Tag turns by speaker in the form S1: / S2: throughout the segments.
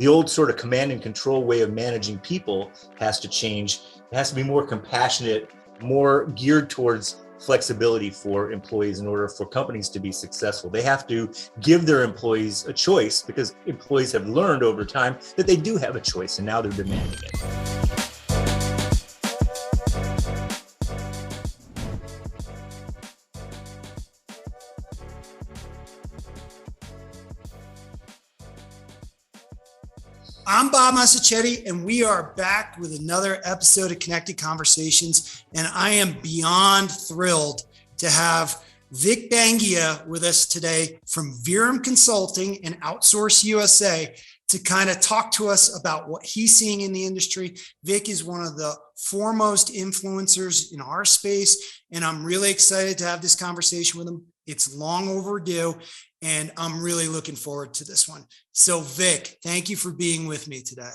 S1: The old sort of command and control way of managing people has to change. It has to be more compassionate, more geared towards flexibility for employees in order for companies to be successful. They have to give their employees a choice because employees have learned over time that they do have a choice, and now they're demanding it.
S2: I'm Bob Massachetti, and we are back with another episode of Connected Conversations. And I am beyond thrilled to have Vic Bangia with us today from Virum Consulting and Outsource USA to kind of talk to us about what he's seeing in the industry. Vic is one of the foremost influencers in our space, and I'm really excited to have this conversation with him. It's long overdue, and I'm really looking forward to this one. So Vic, thank you for being with me today.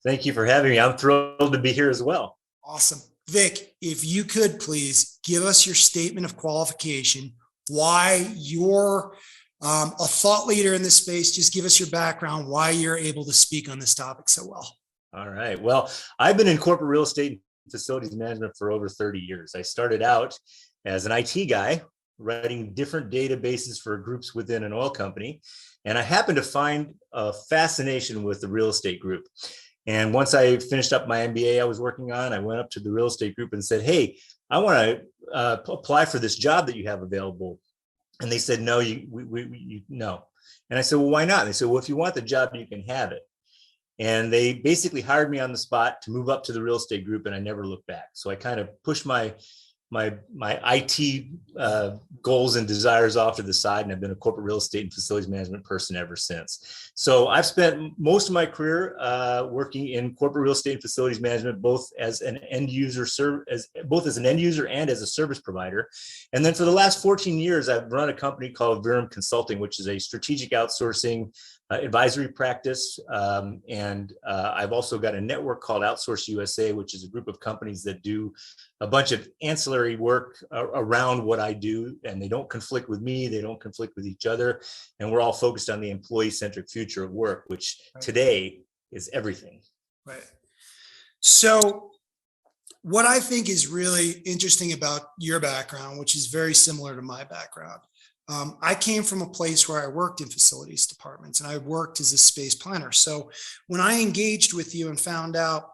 S1: Thank you for having me. I'm thrilled to be here as well.
S2: Awesome. Vic, if you could please give us your statement of qualification, why you're a thought leader in this space. Just give us your background, why you're able to speak on this topic so well.
S1: All right. Well, I've been in corporate real estate and facilities management for over 30 years. I started out as an IT guy, writing different databases for groups within an oil company. And I happened to find a fascination with the real estate group. And once I finished up my MBA I was working on, I went up to the real estate group and said, hey, I want to apply for this job that you have available. And they said, no, no. And I said, well, why not? And they said, well, if you want the job, you can have it. And they basically hired me on the spot to move up to the real estate group, and I never looked back. So I kind of pushed my IT goals and desires off to the side, and I've been a corporate real estate and facilities management person ever since. So I've spent most of my career working in corporate real estate and facilities management, both as an end user and as a service provider. And then for the last 14 years, I've run a company called Virum Consulting, which is a strategic outsourcing advisory practice. And I've also got a network called Outsource USA, which is a group of companies that do a bunch of ancillary work around what I do, and they don't conflict with me, they don't conflict with each other. And we're all focused on the employee-centric future of work, which today is everything.
S2: Right. So what I think is really interesting about your background, which is very similar to my background, I came from a place where I worked in facilities departments, and I worked as a space planner. So when I engaged with you and found out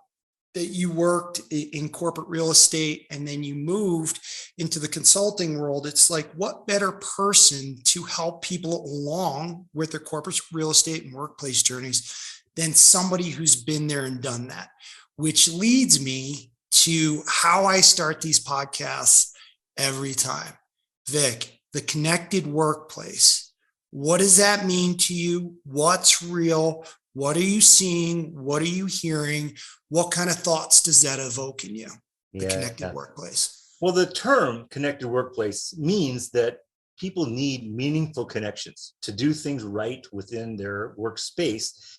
S2: that you worked in corporate real estate and then you moved into the consulting world, it's like, what better person to help people along with their corporate real estate and workplace journeys than somebody who's been there and done that, which leads me to how I start these podcasts every time. Vic, the connected workplace. What does that mean to you? What's real? What are you seeing? What are you hearing? What kind of thoughts does that evoke in you? The connected workplace.
S1: Well, the term connected workplace means that people need meaningful connections to do things right within their workspace.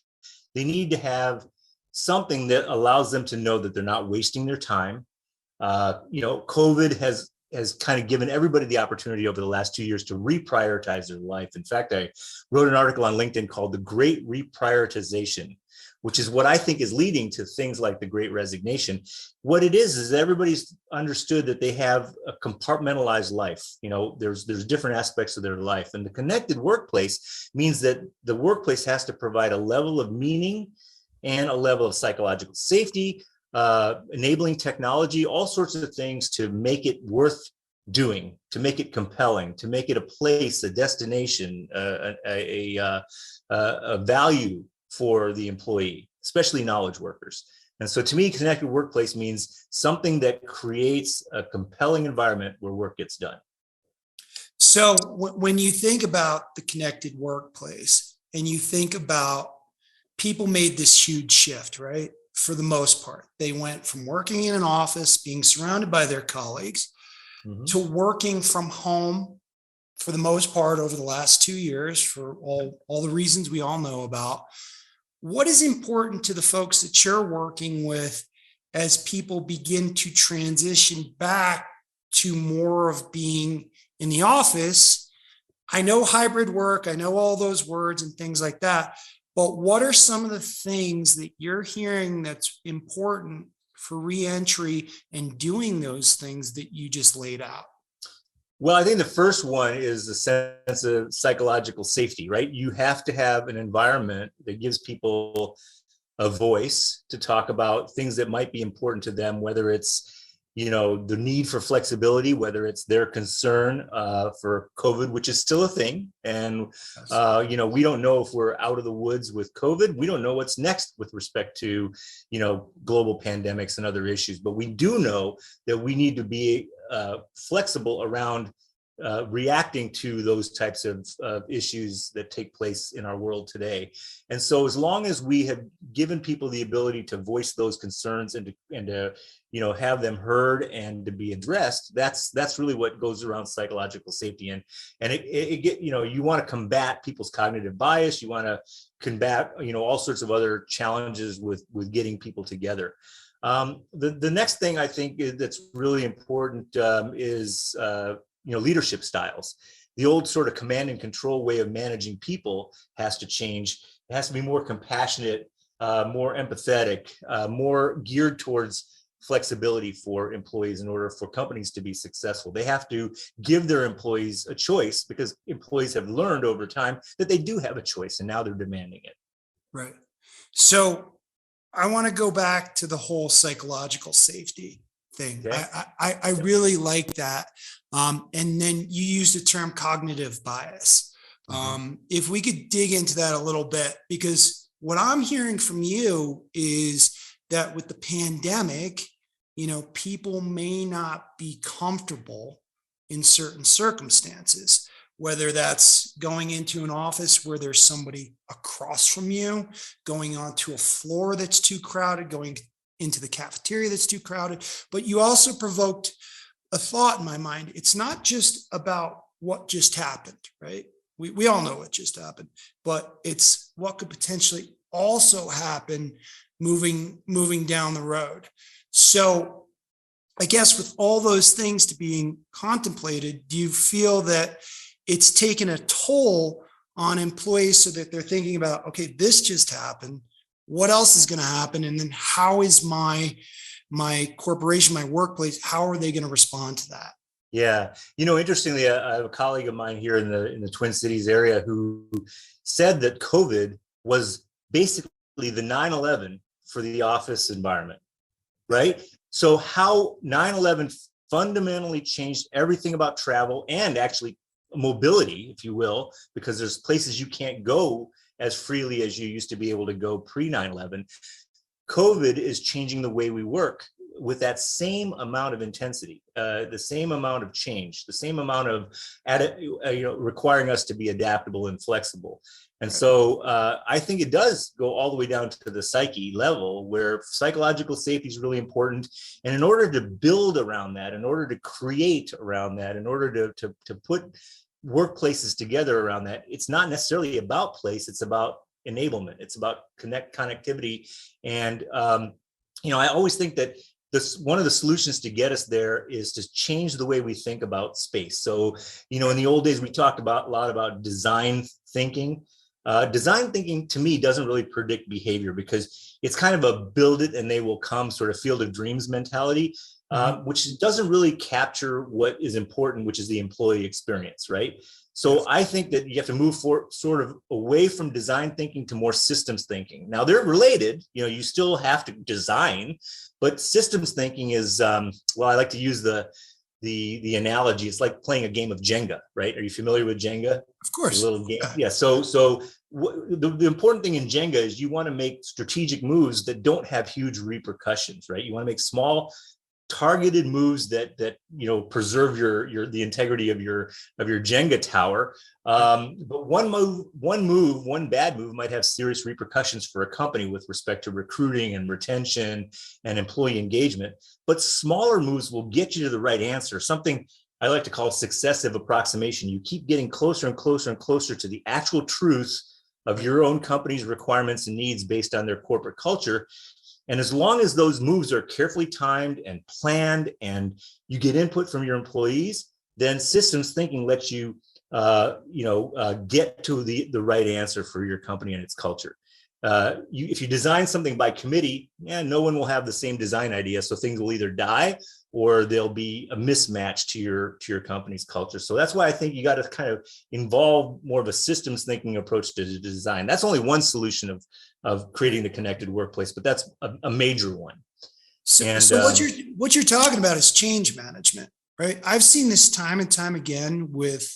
S1: They need to have something that allows them to know that they're not wasting their time. COVID has kind of given everybody the opportunity over the last 2 years to reprioritize their life. In fact, I wrote an article on LinkedIn called The Great Reprioritization, which is what I think is leading to things like the Great Resignation. What it is everybody's understood that they have a compartmentalized life. There's different aspects of their life. And the connected workplace means that the workplace has to provide a level of meaning and a level of psychological safety, enabling technology, all sorts of things to make it worth doing, to make it compelling, to make it a place, a destination, a value for the employee, especially knowledge workers. And so to me, connected workplace means something that creates a compelling environment where work gets done.
S2: So when you think about the connected workplace and you think about people made this huge shift, right? For the most part, they went from working in an office, being surrounded by their colleagues, to working from home for the most part over the last 2 years for all the reasons we all know about. What is important to the folks that you're working with as people begin to transition back to more of being in the office? I know hybrid work, I know all those words and things like that, But what are some of the things that you're hearing that's important for reentry and doing those things that you just laid out?
S1: Well, I think the first one is the sense of psychological safety, right? You have to have an environment that gives people a voice to talk about things that might be important to them, whether it's the need for flexibility, whether it's their concern for COVID, which is still a thing. And, we don't know if we're out of the woods with COVID. We don't know what's next with respect to, global pandemics and other issues. But we do know that we need to be flexible around reacting to those types of issues that take place in our world today. And so as long as we have given people the ability to voice those concerns and to have them heard and to be addressed, that's really what goes around psychological safety. And you want to combat people's cognitive bias. You want to combat all sorts of other challenges with getting people together. The next thing I think that's really important is leadership styles. The old sort of command and control way of managing people has to change. It has to be more compassionate, more empathetic, more geared towards flexibility for employees in order for companies to be successful. They have to give their employees a choice, because employees have learned over time that they do have a choice, and now they're demanding it.
S2: Right. So I want to go back to the whole psychological safety thing.
S1: Okay.
S2: I really like that. And then you used the term cognitive bias. If we could dig into that a little bit, because what I'm hearing from you is that with the pandemic, people may not be comfortable in certain circumstances, whether that's going into an office where there's somebody across from you, going onto a floor that's too crowded, going into the cafeteria that's too crowded. But you also provoked a thought in my mind. It's not just about what just happened, right? We all know what just happened, but it's what could potentially also happen moving down the road. So I guess with all those things to being contemplated, do you feel that it's taken a toll on employees so that they're thinking about, okay, this just happened, what else is going to happen? And then how is my corporation, my workplace, how are they going to respond to that?
S1: Yeah. Interestingly, I have a colleague of mine here in the Twin Cities area who said that COVID was basically the 9/11 for the office environment, right? So how 9/11 fundamentally changed everything about travel and actually mobility, if you will, because there's places you can't go as freely as you used to be able to go pre 9/11. COVID is changing the way we work with that same amount of intensity, the same amount of change, the same amount of requiring us to be adaptable and flexible. And so I think it does go all the way down to the psyche level, where psychological safety is really important. And in order to build around that, in order to create around that, in order to put workplaces together around that, it's not necessarily about place, it's about enablement, it's about connectivity. And I always think that one of the solutions to get us there is to change the way we think about space. So in the old days we talked a lot about design thinking. Design thinking to me doesn't really predict behavior, because it's kind of a build it and they will come sort of field of dreams mentality, which doesn't really capture what is important, which is the employee experience, right? So I think that you have to move sort of away from design thinking to more systems thinking. Now they're related, you still have to design, but systems thinking is, I like to use the analogy. It's like playing a game of Jenga, right? Are you familiar with Jenga?
S2: Of course.
S1: A little game. Yeah. So the important thing in Jenga is you want to make strategic moves that don't have huge repercussions, right? You want to make small, targeted moves that preserve the integrity of your Jenga tower. But one bad move might have serious repercussions for a company with respect to recruiting and retention and employee engagement. But smaller moves will get you to the right answer. Something I like to call successive approximation. You keep getting closer and closer and closer to the actual truth of your own company's requirements and needs based on their corporate culture. And as long as those moves are carefully timed and planned and you get input from your employees, then systems thinking lets you, get to the right answer for your company and its culture. if you design something by committee, no one will have the same design idea. So things will either die or there'll be a mismatch to your company's culture. So that's why I think you got to kind of involve more of a systems thinking approach to design. That's only one solution of creating the connected workplace, but that's a major one.
S2: So what you're talking about is change management, right? I've seen this time and time again with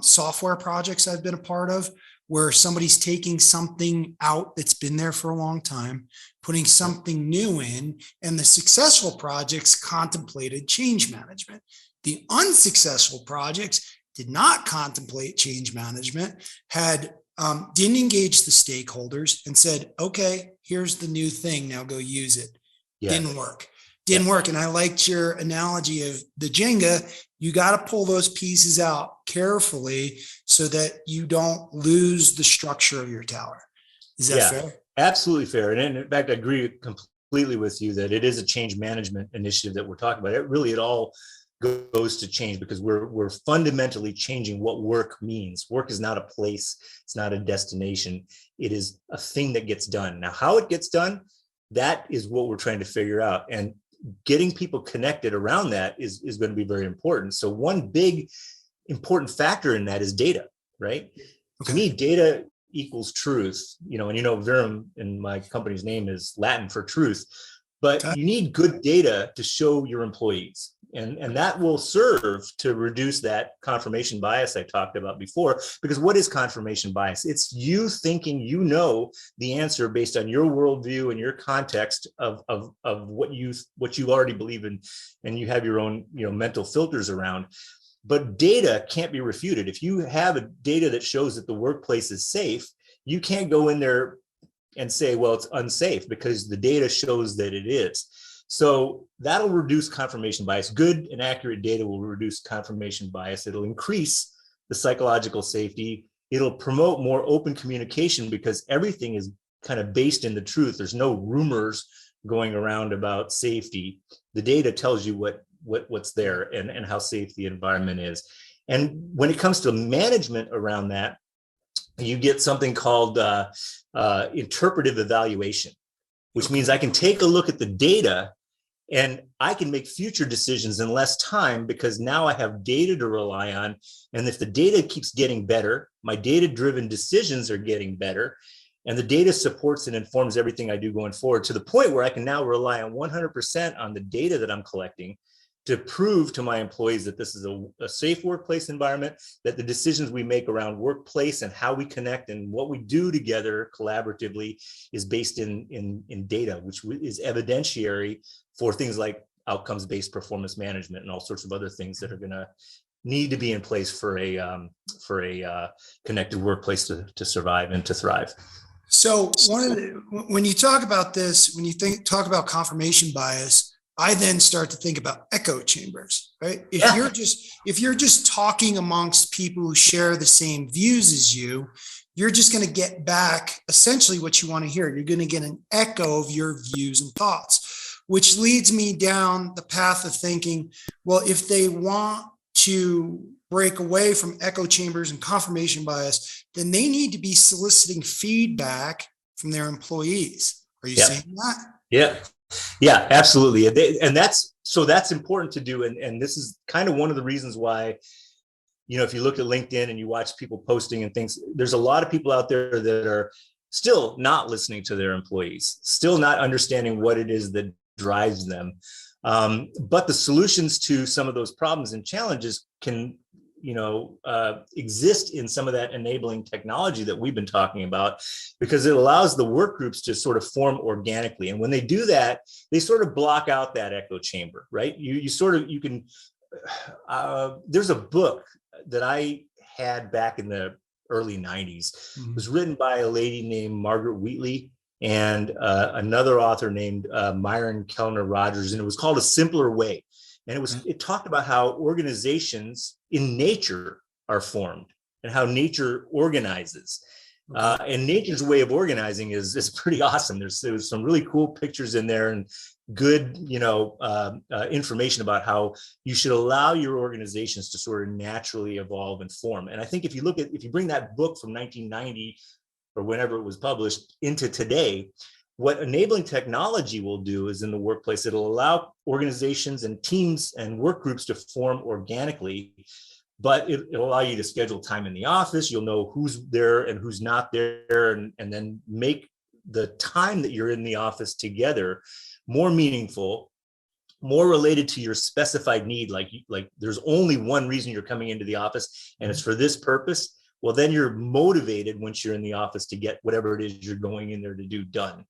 S2: software projects I've been a part of, where somebody's taking something out that's been there for a long time, putting something new in, and the successful projects contemplated change management. The unsuccessful projects did not contemplate change management, didn't engage the stakeholders and said, okay, here's the new thing, now go use it. Yeah. Didn't work. And I liked your analogy of the Jenga. You got to pull those pieces out carefully so that you don't lose the structure of your tower. Is that fair?
S1: Absolutely fair. And in fact, I agree completely with you that it is a change management initiative that we're talking about. It all goes to change because we're fundamentally changing what work means. Work is not a place. It's not a destination. It is a thing that gets done. Now, how it gets done, that is what we're trying to figure out. And getting people connected around that is going to be very important. So one big important factor in that is data, right? Okay. To me, data equals truth, and Virum in my company's name is Latin for truth, but you need good data to show your employees. And that will serve to reduce that confirmation bias I talked about before. Because what is confirmation bias? It's you thinking the answer based on your worldview and your context of what you already believe in, and you have your own mental filters around. But data can't be refuted. If you have a data that shows that the workplace is safe, you can't go in there and say, well, it's unsafe, because the data shows that it is. So that'll reduce confirmation bias. Good and accurate data will reduce confirmation bias. It'll increase the psychological safety. It'll promote more open communication because everything is kind of based in the truth. There's no rumors going around about safety. The data tells you what's there and how safe the environment is. And when it comes to management around that, you get something called interpretive evaluation, which means I can take a look at the data and I can make future decisions in less time because now I have data to rely on. And if the data keeps getting better, my data-driven decisions are getting better, and the data supports and informs everything I do going forward, to the point where I can now rely on 100% on the data that I'm collecting to prove to my employees that this is a safe workplace environment, that the decisions we make around workplace and how we connect and what we do together collaboratively is based in data, which is evidentiary for things like outcomes-based performance management and all sorts of other things that are going to need to be in place for a connected workplace to survive and to thrive.
S2: So when you talk about this, when you talk about confirmation bias, I then start to think about echo chambers, right? If you're just talking amongst people who share the same views as you, you're just going to get back essentially what you want to hear. You're going to get an echo of your views and thoughts, which leads me down the path of thinking, well, if they want to break away from echo chambers and confirmation bias, then they need to be soliciting feedback from their employees. Are you saying that?
S1: Yeah, absolutely. And that's important to do. And this is kind of one of the reasons why, if you look at LinkedIn and you watch people posting and things, there's a lot of people out there that are still not listening to their employees, still not understanding what it is that drives them. But the solutions to some of those problems and challenges can exist in some of that enabling technology that we've been talking about, because it allows the work groups to sort of form organically. And when they do that, they sort of block out that echo chamber, right? You can, there's a book that I had back in the early 90s. It was written by a lady named Margaret Wheatley and another author named Myron Kellner Rogers. And it was called A Simpler Way. And it talked about how organizations in nature are formed and how nature organizes. And nature's way of organizing is pretty awesome. There's some really cool pictures in there and good, information about how you should allow your organizations to sort of naturally evolve and form. And I think if you bring that book from 1990 or whenever it was published into today. What enabling technology will do is in the workplace, it'll allow organizations and teams and work groups to form organically, but it'll allow you to schedule time in the office. You'll know who's there and who's not there, and then make the time that you're in the office together more meaningful, more related to your specified need. Like there's only one reason you're coming into the office, and it's for this purpose. Well, then you're motivated once you're in the office to get whatever it is you're going in there to do done.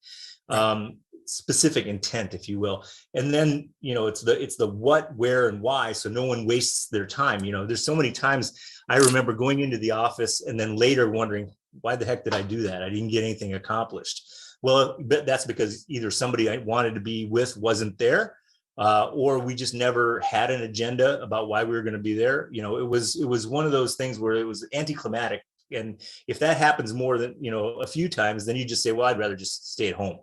S1: Specific intent, if you will. And then, it's the what, where, and why. So no one wastes their time. There's so many times I remember going into the office and then later wondering, why the heck did I do that? I didn't get anything accomplished. Well, that's because either somebody I wanted to be with wasn't there, or we just never had an agenda about why we were going to be there. It was one of those things where it was anticlimactic. And if that happens more than, a few times, then you just say, well, I'd rather just stay at home.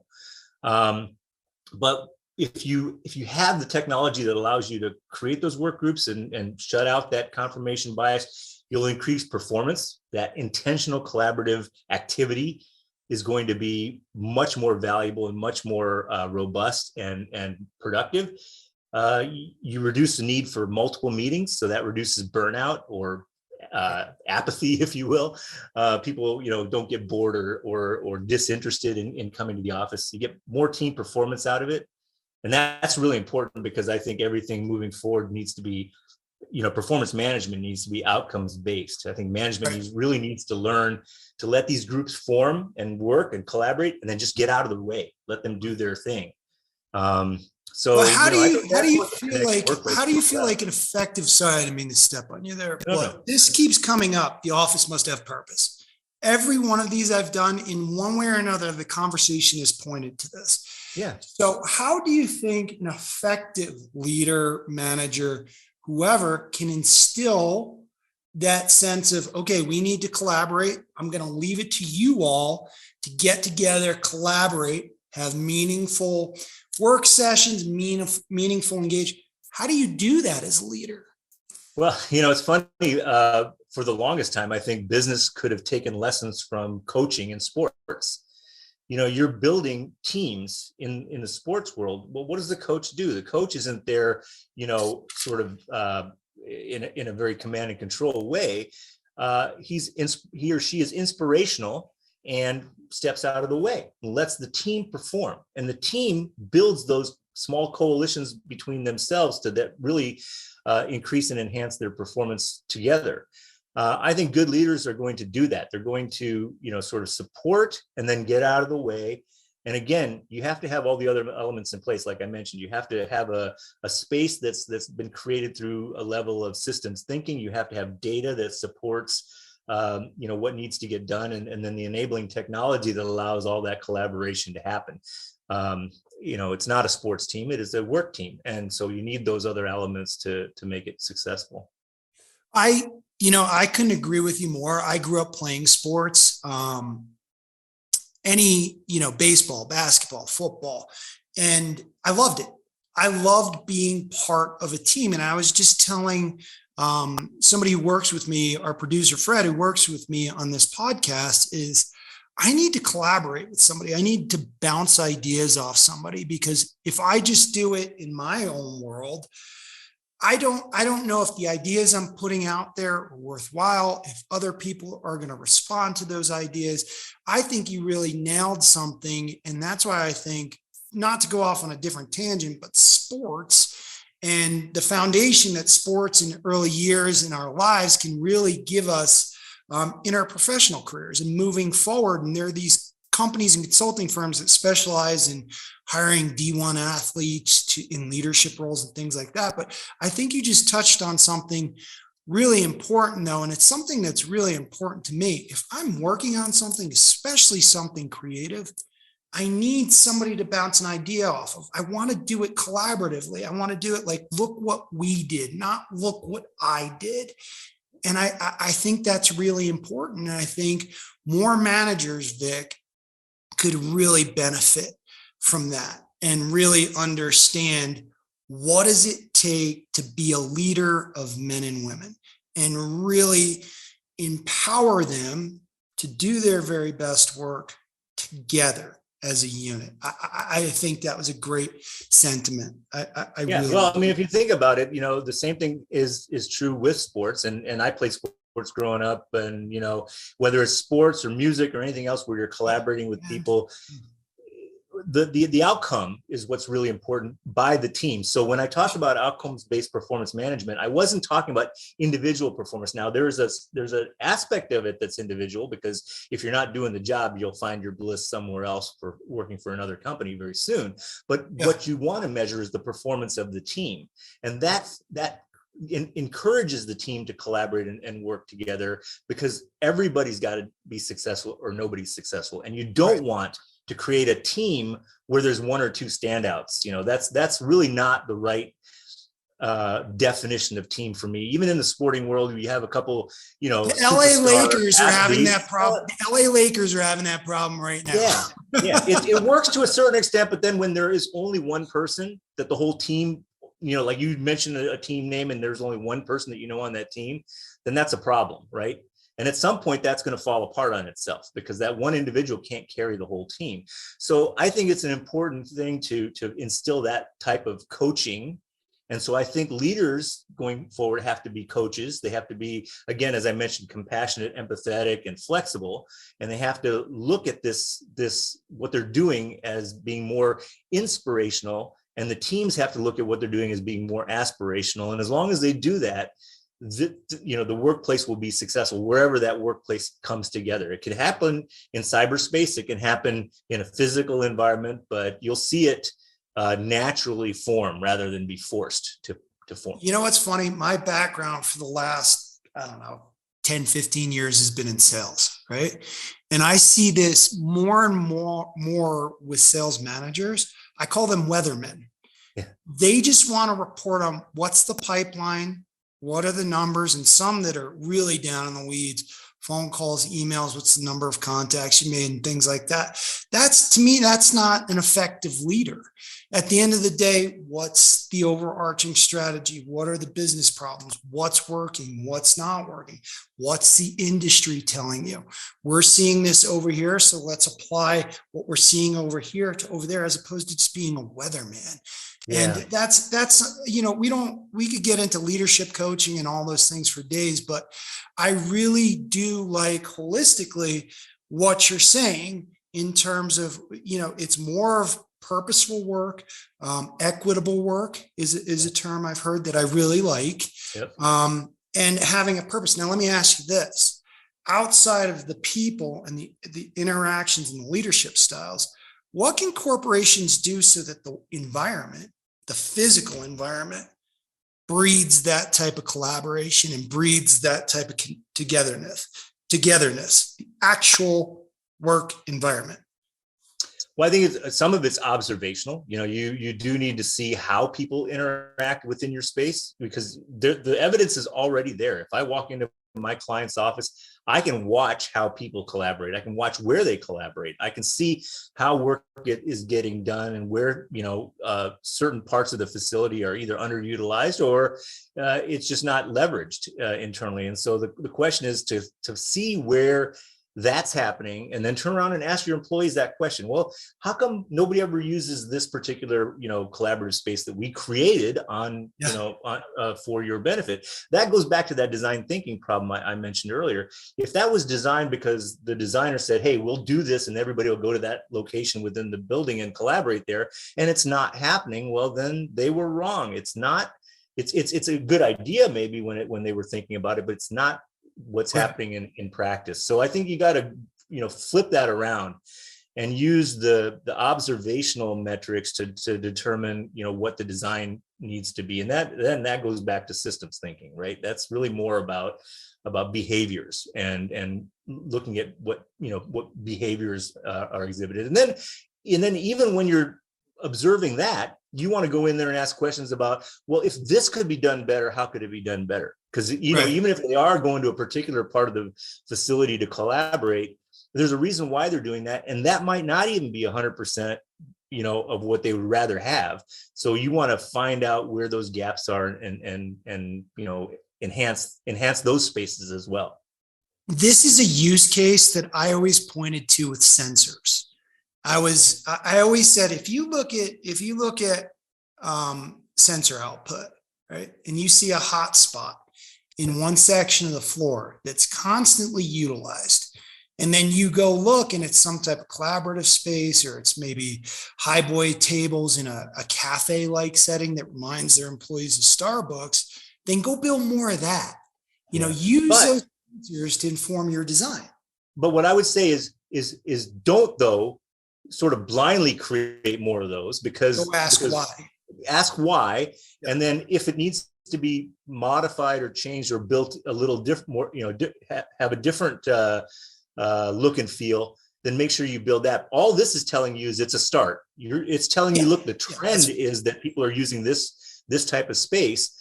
S1: But if you have the technology that allows you to create those work groups and shut out that confirmation bias, you'll increase performance. That intentional collaborative activity is going to be much more valuable and much more robust and productive. You reduce the need for multiple meetings, so that reduces burnout or apathy, if you will. People, don't get bored or disinterested in coming to the office. You get more team performance out of it, and that's really important, because I think everything moving forward needs to be, performance management needs to be outcomes based. I think management really needs to learn to let these groups form and work and collaborate, and then just get out of the way, let them do their thing. So
S2: well, how do you feel like an effective side? I mean to step on you there, but this keeps coming up. The office must have purpose. Every one of these I've done, in one way or another, the conversation is pointed to this.
S1: Yeah.
S2: So how do you think an effective leader, manager, whoever, can instill that sense of, okay, we need to collaborate. I'm going to leave it to you all to get together, collaborate, have meaningful work sessions, meaningful engagement. How do you do that as a leader?
S1: Well, it's funny. For the longest time, I think business could have taken lessons from coaching in sports. You're building teams in the sports world. Well, what does the coach do? The coach isn't there, sort of in a very command and control way. He or she is inspirational and steps out of the way and lets the team perform. And the team builds those small coalitions between themselves that really increase and enhance their performance together. I think good leaders are going to do that. They're going to, sort of support and then get out of the way. And again, you have to have all the other elements in place. Like I mentioned, you have to have a space that's been created through a level of systems thinking. You have to have data that supports what needs to get done, and then the enabling technology that allows all that collaboration to happen. It's not a sports team, it is a work team. And so you need those other elements to make it successful.
S2: I couldn't agree with you more. I grew up playing sports, baseball, basketball, football, and I loved it. I loved being part of a team. And I was just telling somebody who works with me, our producer, Fred, who works with me on this podcast, is I need to collaborate with somebody. I need to bounce ideas off somebody, because if I just do it in my own world, I don't know if the ideas I'm putting out there are worthwhile, if other people are going to respond to those ideas. I think you really nailed something. And that's why I think, not to go off on a different tangent, but sports and the foundation that sports in early years in our lives can really give us in our professional careers and moving forward. And there are these companies and consulting firms that specialize in hiring D1 athletes in leadership roles and things like that. But I think you just touched on something really important, though, and it's something that's really important to me. If I'm working on something, especially something creative, I need somebody to bounce an idea off of. I want to do it collaboratively. I want to do it like, look what we did, not look what I did. And I think that's really important. And I think more managers, Vic, could really benefit from that and really understand, what does it take to be a leader of men and women, and really empower them to do their very best work together as a unit. I think that was a great sentiment. I
S1: Yeah,
S2: really
S1: well, I
S2: do.
S1: mean, if you think about it, the same thing is true with sports, and I played sports growing up, and whether it's sports or music or anything else where you're collaborating with people, the outcome is what's really important by the team. So when I talk about outcomes based performance management, I wasn't talking about individual performance. Now there's an aspect of it that's individual, because if you're not doing the job, you'll find your bliss somewhere else for working for another company very soon. But what you want to measure is the performance of the team, and that encourages the team to collaborate and work together, because everybody's got to be successful or nobody's successful. And you don't want to create a team where there's one or two standouts. That's really not the right definition of team for me. Even in the sporting world, we have a couple,
S2: the LA Lakers are having that problem. The LA Lakers are having that problem right now.
S1: Yeah. It works to a certain extent, but then when there is only one person that the whole team, like you mentioned a team name and there's only one person that on that team, then that's a problem, right? And at some point that's going to fall apart on itself, because that one individual can't carry the whole team. So I think it's an important thing to instill that type of coaching. And so I think leaders going forward have to be coaches. They have to be, again, as I mentioned, compassionate, empathetic, and flexible. And they have to look at this what they're doing as being more inspirational. And the teams have to look at what they're doing as being more aspirational. And as long as they do that, the workplace will be successful wherever that workplace comes together. It can happen in cyberspace. It can happen in a physical environment, but you'll see it naturally form rather than be forced to form.
S2: What's funny? My background for the last, 10, 15 years has been in sales, right? And I see this more and more with sales managers. I call them weathermen.
S1: Yeah.
S2: They just want to report on what's the pipeline, what are the numbers, and some that are really down in the weeds, phone calls, emails, what's the number of contacts you made and things like that. To me, that's not an effective leader. At the end of the day, what's the overarching strategy? What are the business problems? What's working? What's not working? What's the industry telling you? We're seeing this over here, so let's apply what we're seeing over here to over there, as opposed to just being a weatherman. And that's we could get into leadership coaching and all those things for days, but I really do like holistically what you're saying in terms of, it's more of purposeful work. Equitable work is a term I've heard that I really like.
S1: Yep.
S2: And having a purpose. Now, let me ask you this: outside of the people and the interactions and the leadership styles, what can corporations do so that the environment, the physical environment, breeds that type of collaboration and breeds that type of togetherness, the actual work environment?
S1: Well, I think some of it's observational. You do need to see how people interact within your space, because the evidence is already there. If I walk into my client's office, I can watch how people collaborate. I can watch where they collaborate. I can see how work is getting done and where, certain parts of the facility are either underutilized or it's just not leveraged internally. And so the question is to see where that's happening, and then turn around and ask your employees that question. Well, how come nobody ever uses this particular, collaborative space that we created for your benefit? That goes back to that design thinking problem I mentioned earlier. If that was designed because the designer said, hey, we'll do this and everybody will go to that location within the building and collaborate there, and it's not happening, well, then they were wrong. It's not, it's a good idea maybe when they were thinking about it, but it's not what's happening in practice. So I think you got to, flip that around and use the observational metrics to determine, what the design needs to be. And that goes back to systems thinking, right? That's really more about behaviors and looking at what behaviors are exhibited. And then even when you're observing that, you want to go in there and ask questions about, well, if this could be done better, how could it be done better? Because, even if they are going to a particular part of the facility to collaborate, there's a reason why they're doing that. And that might not even be 100%, of what they would rather have. So you want to find out where those gaps are and enhance those spaces as well.
S2: this is a use case that I always pointed to with sensors. I always said, if you look at sensor output, right, and you see a hot spot in one section of the floor that's constantly utilized, and then you go look and it's some type of collaborative space, or it's maybe highboy tables in a cafe-like setting that reminds their employees of Starbucks, then go build more of that. Use those sensors to inform your design.
S1: But what I would say is don't, though, sort of blindly create more of those, because ask why.
S2: Yep.
S1: And then if it needs to be modified or changed or built a little different, more, have a different look and feel, then make sure you build that. All this is telling you is it's a start. It's telling you, look, the trend is that people are using this type of space.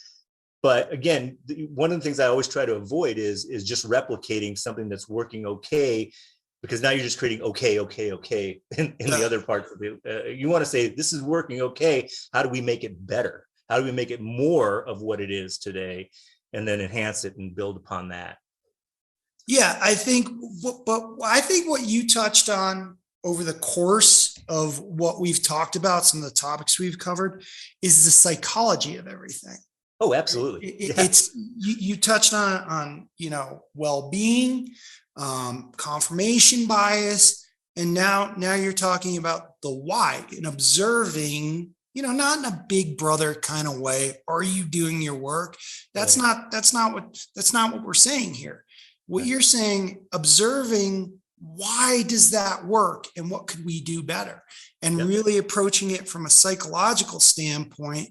S1: But again, one of the things I always try to avoid is just replicating something that's working okay, because now you're just creating okay in the other parts of it. You want to say, this is working okay. How do we make it better? How do we make it more of what it is today, and then enhance it and build upon that?
S2: Yeah, I think what you touched on over the course of what we've talked about, some of the topics we've covered, is the psychology of everything.
S1: Oh, absolutely.
S2: It's you touched on well-being, confirmation bias, and now you're talking about the why, and observing, not in a big brother kind of way. Are you doing your work? That's not what we're saying here. What you're saying, observing, why does that work and what could we do better? And really approaching it from a psychological standpoint,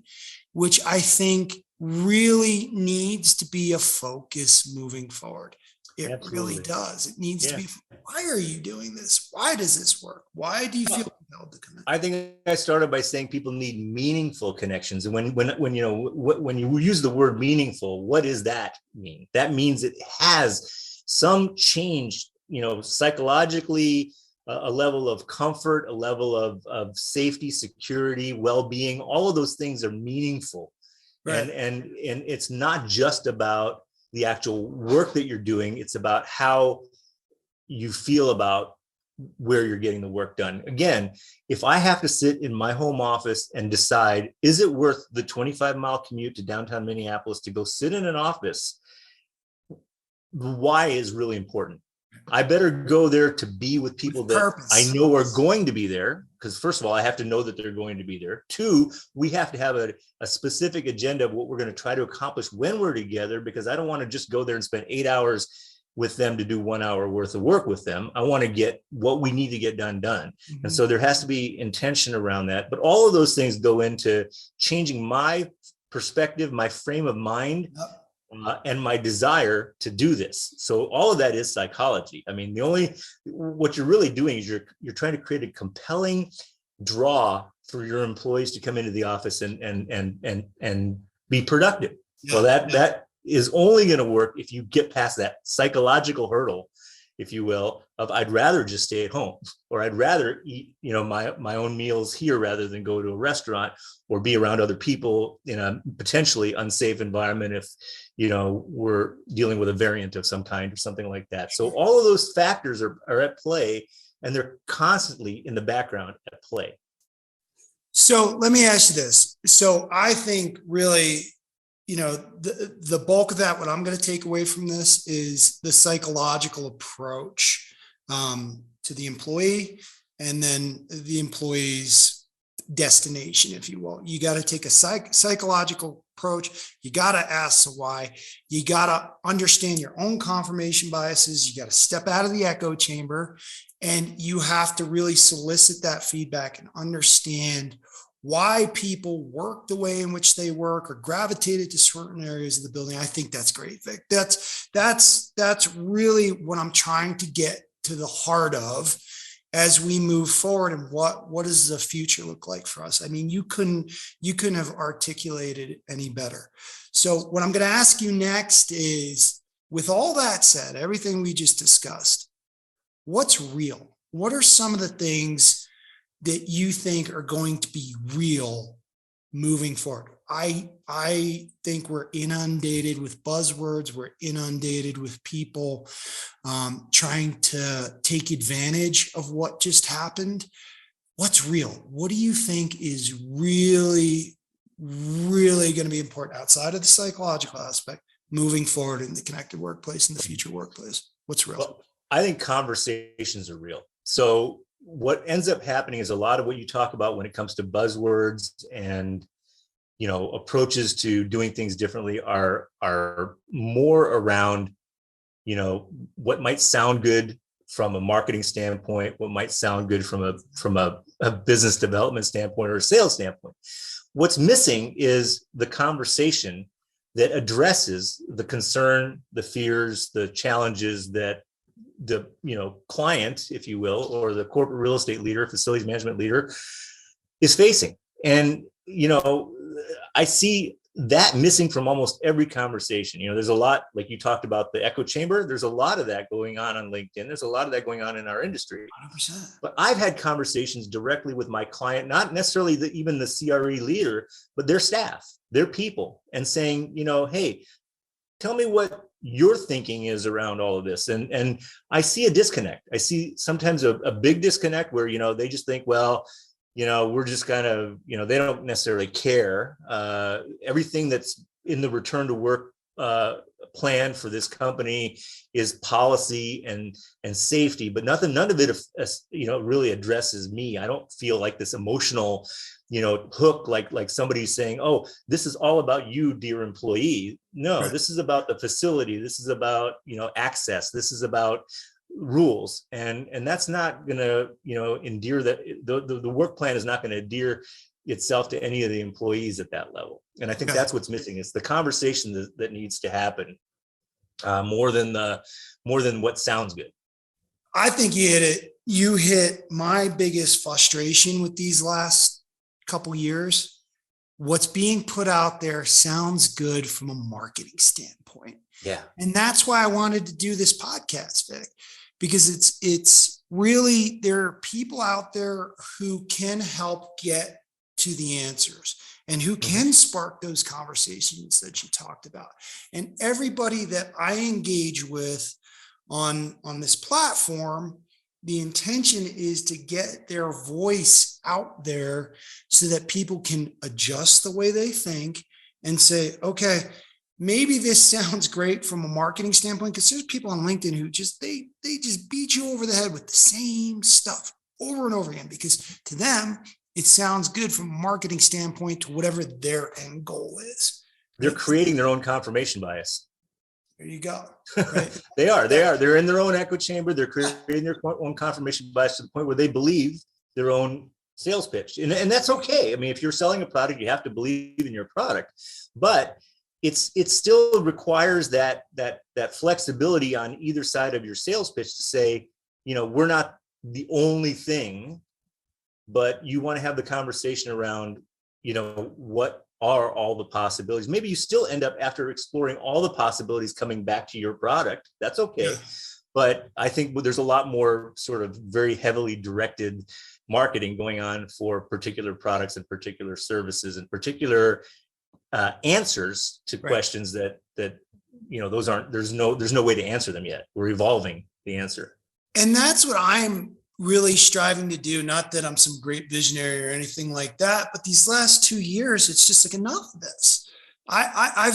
S2: which I think really needs to be a focus moving forward. It really does. It needs to be, why are you doing this? Why does this work? Why do you feel compelled to connect?
S1: I think I started by saying people need meaningful connections. And when you use the word meaningful, what does that mean? That means it has some change, psychologically, a level of comfort, a level of safety, security, well-being. All of those things are meaningful. Right. And it's not just about the actual work that you're doing. It's about how you feel about where you're getting the work done. Again, if I have to sit in my home office and decide, is it worth the 25-mile commute to downtown Minneapolis to go sit in an office? The why is really important. I better go there to be with people that I know are going to be there, because first of all, I have to know that they're going to be there. Two, we have to have a specific agenda of what we're going to try to accomplish when we're together, because I don't want to just go there and spend 8 hours with them to do 1 hour worth of work with them. I want to get what we need to get done. Mm-hmm. And so there has to be intention around that. But all of those things go into changing my perspective, my frame of mind, and my desire to do this. So all of that is psychology. I mean, what you're really doing is you're trying to create a compelling draw for your employees to come into the office and be productive. So that is only going to work if you get past that psychological hurdle, if you will, of I'd rather just stay at home, or I'd rather eat, my own meals here rather than go to a restaurant or be around other people in a potentially unsafe environment if, we're dealing with a variant of some kind or something like that. So all of those factors are at play, and they're constantly in the background at play.
S2: So let me ask you this. So I think really, the bulk of that, what I'm going to take away from this is the psychological approach to the employee, and then the employee's destination, if you will. You got to take a psychological approach. You got to ask the why. You got to understand your own confirmation biases. You got to step out of the echo chamber, and you have to really solicit that feedback and understand why people work the way in which they work or gravitated to certain areas of the building. I think that's great, Vic. That's really what I'm trying to get to the heart of as we move forward. And what does the future look like for us? I mean, you couldn't have articulated it any better. So what I'm going to ask you next is, with all that said, everything we just discussed, what's real? What are some of the things that you think are going to be real moving forward. I think we're inundated with buzzwords. We're inundated with people trying to take advantage of what just happened. What's real? What do you think is really, really going to be important outside of the psychological aspect moving forward in the connected workplace and the future workplace? What's real?
S1: Well, I think conversations are real. So what ends up happening is a lot of what you talk about when it comes to buzzwords and approaches to doing things differently are more around what might sound good from a marketing standpoint, what might sound good from a business development standpoint or a sales standpoint. What's missing is the conversation that addresses the concern, the fears, the challenges that the client, if you will, or the corporate real estate leader, facilities management leader is facing. And I see that missing from almost every conversation. There's a lot, like you talked about the echo chamber. There's a lot of that going on LinkedIn. There's a lot of that going on in our industry.
S2: 100%.
S1: But I've had conversations directly with my client, not necessarily even the CRE leader, but their staff, their people, and saying, hey, tell me what your thinking is around all of this. And I see a disconnect. I see sometimes a big disconnect where, they just think, well, we're just kind of, they don't necessarily care. Everything that's in the return to work plan for this company is policy and safety, but none of it, really addresses me. I don't feel like this emotional, hook, like somebody's saying, oh, this is all about you, dear employee. No,
S2: Right.
S1: This is about the facility. This is about, access. This is about rules. And that's not going to, endear that the work plan is not going to endear itself to any of the employees at that level. And I think that's what's missing. It's the conversation that needs to happen more than what sounds good.
S2: I think you hit it. You hit my biggest frustration with these last couple years. What's being put out there sounds good from a marketing standpoint.
S1: Yeah.
S2: And that's why I wanted to do this podcast, Vic, because it's really, there are people out there who can help get to the answers and who can spark those conversations that you talked about. And everybody that I engage with on this platform, the intention is to get their voice out there so that people can adjust the way they think and say, okay, maybe this sounds great from a marketing standpoint, because there's people on LinkedIn who just, they just beat you over the head with the same stuff over and over again, because to them, it sounds good from a marketing standpoint to whatever their end goal is.
S1: They're creating their own confirmation bias.
S2: There you go. Right?
S1: They're in their own echo chamber. They're creating their own confirmation bias to the point where they believe their own sales pitch. And that's okay. I mean, if you're selling a product, you have to believe in your product, but it still requires that flexibility on either side of your sales pitch to say, we're not the only thing, but you want to have the conversation around, what are all the possibilities. Maybe you still end up, after exploring all the possibilities, coming back to your product. That's okay. Yeah. But I think there's a lot more sort of very heavily directed marketing going on for particular products and particular services and particular answers to questions that those aren't, there's no way to answer them yet. We're evolving the answer. And
S2: that's what I'm really striving to do. Not that I'm some great visionary or anything like that, but these last 2 years, it's just like, enough of this. I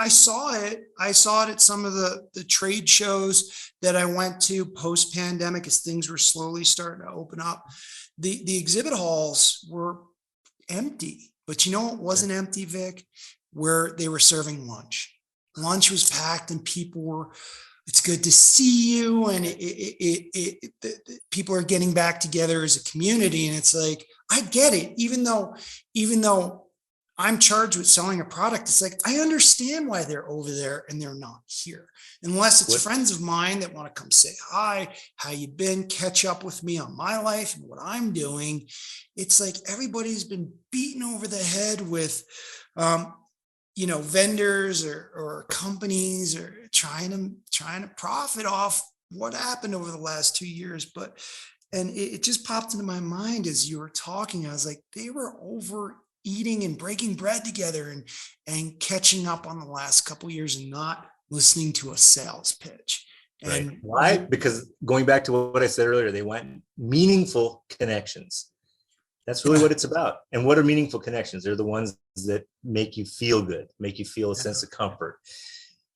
S2: saw it at some of the trade shows that I went to post pandemic, as things were slowly starting to open up. The exhibit halls were empty, but it wasn't empty, Vic, where they were serving lunch. Lunch was packed and people were, it's good to see you. And people are getting back together as a community. And it's like, I get it. Even though I'm charged with selling a product, it's like, I understand why they're over there and they're not here. Unless it's friends of mine that want to come say hi, how you been, catch up with me on my life and what I'm doing. It's like everybody's been beaten over the head with, vendors or companies are trying to profit off what happened over the last 2 years. And it just popped into my mind as you were talking. I was like, they were over eating and breaking bread together and catching up on the last couple of years and not listening to a sales pitch.
S1: Right.
S2: And
S1: Why? Because going back to what I said earlier, they want meaningful connections. That's really what it's about. And what are meaningful connections? They're the ones that make you feel good, make you feel a sense of comfort.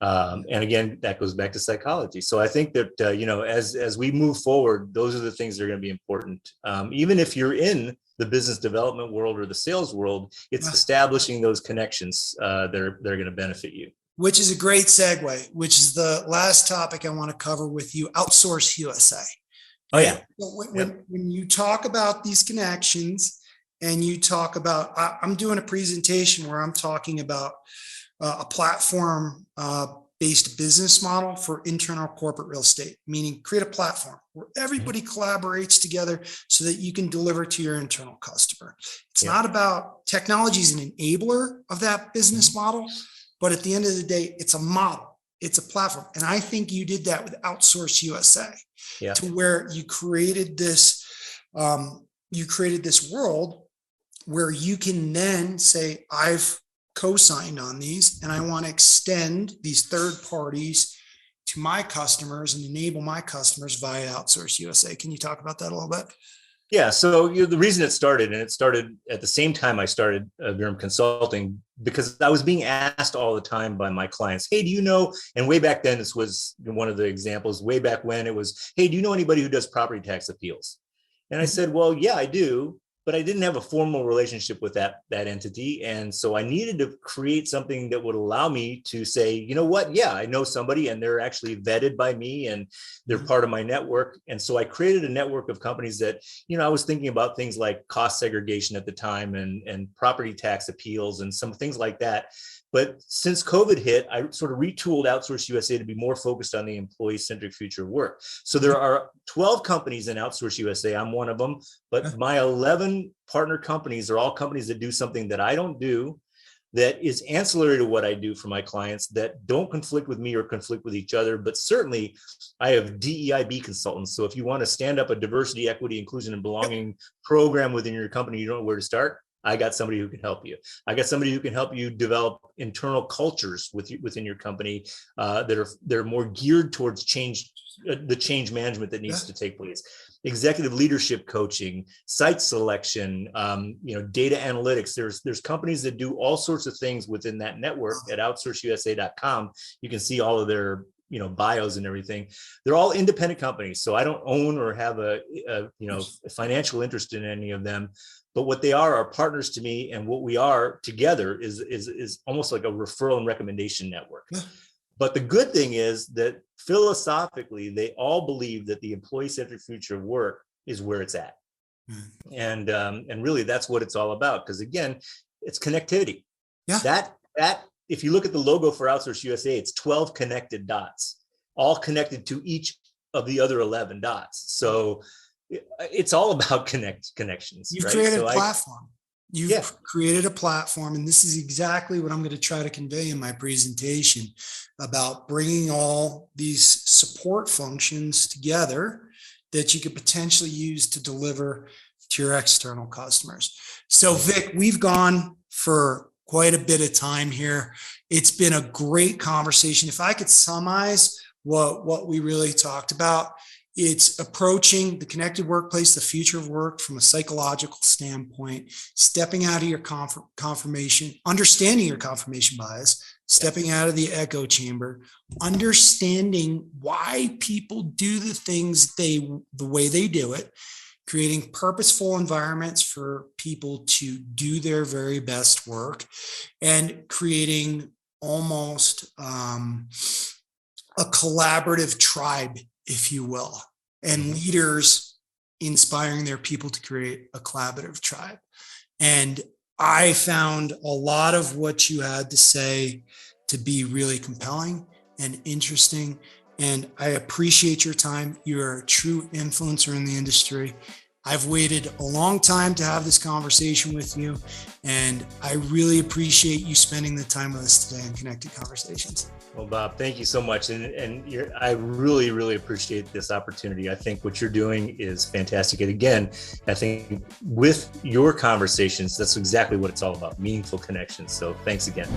S1: And again, that goes back to psychology. So I think that, as we move forward, those are the things that are going to be important. Even if you're in the business development world or the sales world, it's establishing those connections that are going to benefit you.
S2: Which is a great segue, which is the last topic I want to cover with you, Outsource USA.
S1: Oh, yeah.
S2: When you talk about these connections and you talk about, I'm doing a presentation where I'm talking about a platform based business model for internal corporate real estate, meaning create a platform where everybody collaborates together so that you can deliver to your internal customer. It's not about technology is an enabler of that business model, but at the end of the day, it's a model, it's a platform. And I think you did that with Outsource USA to where you created this world where you can then say, I've co-signed on these and I want to extend these third parties to my customers and enable my customers via Outsource USA. Can you talk about that a little bit?
S1: Yeah. So the reason it started at the same time I started Virum Consulting, because I was being asked all the time by my clients, hey, do you know, and way back then, this was one of the examples, way back when it was, hey, do you know anybody who does property tax appeals? And I said, well, yeah, I do. But I didn't have a formal relationship with that entity. And so I needed to create something that would allow me to say, you know what? Yeah, I know somebody and they're actually vetted by me and they're part of my network. And so I created a network of companies that, I was thinking about things like cost segregation at the time and property tax appeals and some things like that. But since COVID hit, I sort of retooled Outsource USA to be more focused on the employee-centric future of work. So there are 12 companies in Outsource USA. I'm one of them, but my 11 partner companies are all companies that do something that I don't do, that is ancillary to what I do for my clients, that don't conflict with me or conflict with each other. But certainly I have DEIB consultants. So if you want to stand up a diversity, equity, inclusion, and belonging program within your company, you don't know where to start, I got somebody who can help you. I got somebody who can help you develop internal cultures within your company that are more geared towards the change management that needs to take place. Executive leadership coaching, site selection, data analytics. There's companies that do all sorts of things within that network at outsourceusa.com. You can see all of their bios and everything. They're all independent companies. So I don't own or have a financial interest in any of them. But what they are partners to me, and what we are together is almost like a referral and recommendation network. But the good thing is that philosophically, they all believe that the employee-centric future of work is where it's at. And really, that's what it's all about. Because again, it's connectivity. That if you look at the logo for Outsource USA, it's 12 connected dots, all connected to each of the other 11 dots. So it's all about connections.
S2: You've created a platform. You've created a platform, and this is exactly what I'm going to try to convey in my presentation about bringing all these support functions together that you could potentially use to deliver to your external customers. So Vic, we've gone for quite a bit of time here. It's been a great conversation. If I could summarize what we really talked about, it's approaching the connected workplace, the future of work from a psychological standpoint, stepping out of your understanding your confirmation bias, stepping out of the echo chamber, understanding why people do the things the way they do it, creating purposeful environments for people to do their very best work, and creating almost a collaborative tribe, if you will, and leaders inspiring their people to create a collaborative tribe. And I found a lot of what you had to say to be really compelling and interesting. And I appreciate your time. You're a true influencer in the industry. I've waited a long time to have this conversation with you, and I really appreciate you spending the time with us today in Connected Conversations.
S1: Well, Bob, thank you so much. And I really, really appreciate this opportunity. I think what you're doing is fantastic. And again, I think with your conversations, that's exactly what it's all about, meaningful connections. So thanks again.